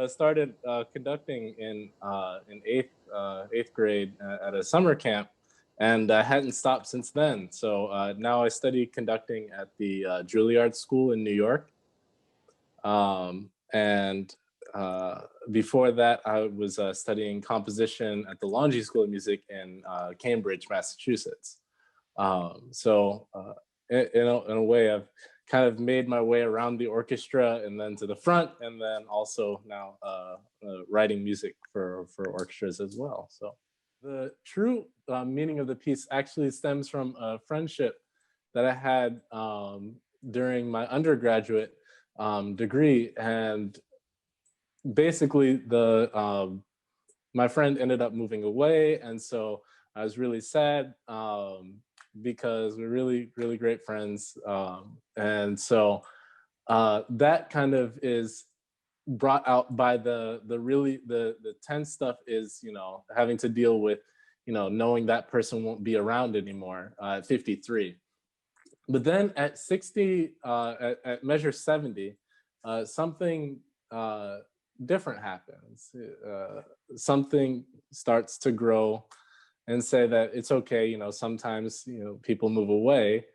started conducting in eighth grade at a summer camp, and I hadn't stopped since then. So now I study conducting at the Juilliard School in New York. And before that, I was studying composition at the Longy School of Music in Cambridge, Massachusetts. In a way, I've kind of made my way around the orchestra and then to the front, and then also now writing music for orchestras as well. So the true meaning of the piece actually stems from a friendship that I had during my undergraduate degree. And basically my friend ended up moving away, and so I was really sad because we're really, really great friends. And so that kind of is brought out by the tense stuff is, having to deal with, knowing that person won't be around anymore at 53. But then at 60, at measure 70, something different happens. Something starts to grow and say that it's okay, sometimes, people move away,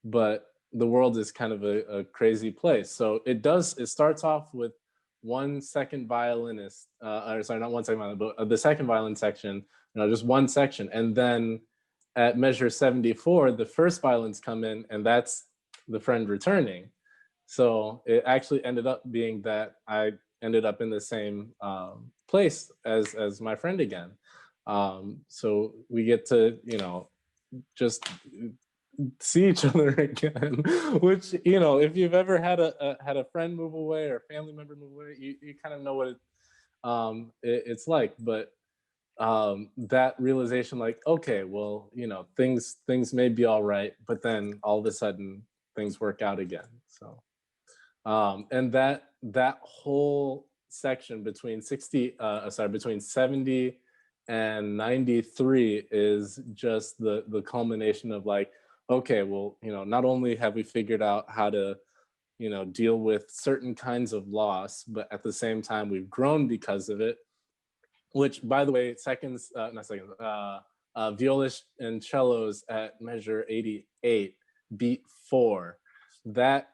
but the world is kind of a crazy place. So it starts off with one second violinist, or sorry, not one second violin, but the second violin section, just one section. And then at measure 74, the first violins come in, and that's the friend returning. So it actually ended up being that I ended up in the same place as my friend again. So we get to, just see each other again, which, if you've ever had a friend move away or a family member move away, you kind of know what it's like. But that realization, like, okay, well, things may be all right, but then all of a sudden things work out again. So and that whole section between 70 and 93 is just the culmination of, like, okay, well, not only have we figured out how to, deal with certain kinds of loss, but at the same time we've grown because of it. Which, by the way, violas and cellos at measure 88, beat 4. That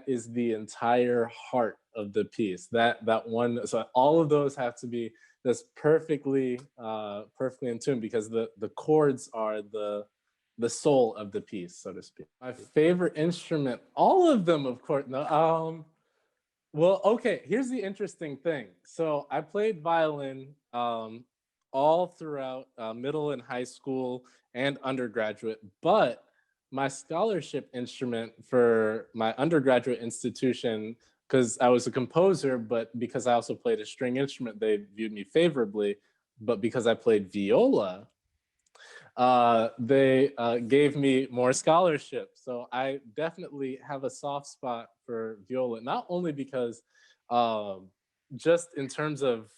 is the entire heart of the piece. That one. So all of those have to be just perfectly in tune, because the chords are the soul of the piece, so to speak. My favorite instrument, all of them, of course. No, well, okay, here's the interesting thing. So I played violin all throughout middle and high school and undergraduate, but my scholarship instrument for my undergraduate institution, because I was a composer, but because I also played a string instrument, they viewed me favorably. But because I played viola, they gave me more scholarship. So I definitely have a soft spot for viola, not only because just in terms of,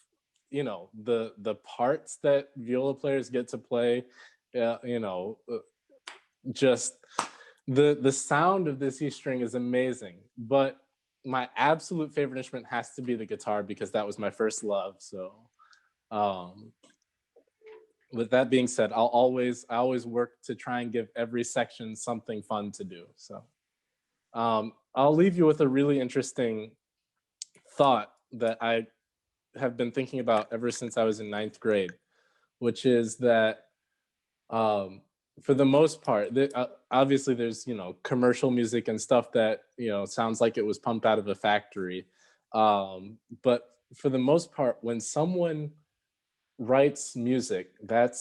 the parts that viola players get to play, just the sound of this E string is amazing. But my absolute favorite instrument has to be the guitar, because that was my first love. So with that being said, I always work to try and give every section something fun to do. So I'll leave you with a really interesting thought that I have been thinking about ever since I was in 9th grade, which is that for the most part, obviously there's, commercial music and stuff that, sounds like it was pumped out of a factory. But for the most part, when someone writes music, that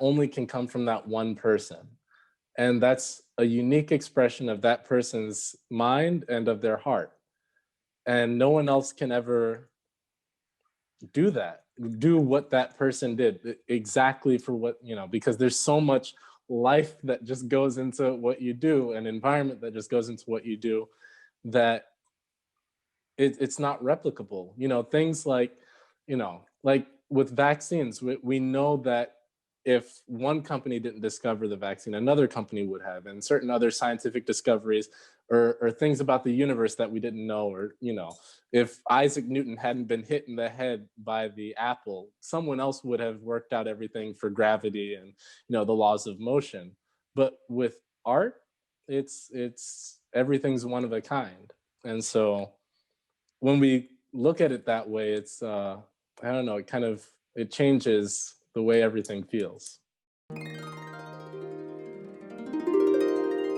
only can come from that one person. And that's a unique expression of that person's mind and of their heart. And no one else can ever do what that person did exactly for what, because there's so much life that just goes into what you do, an environment that just goes into what you do, that it's not replicable. Things like, like with vaccines, we know that if one company didn't discover the vaccine, another company would have, and certain other scientific discoveries or things about the universe that we didn't know, or if Isaac Newton hadn't been hit in the head by the apple, someone else would have worked out everything for gravity and the laws of motion. But with art, it's everything's one of a kind. And so when we look at it that way, it's I don't know, it changes the way everything feels.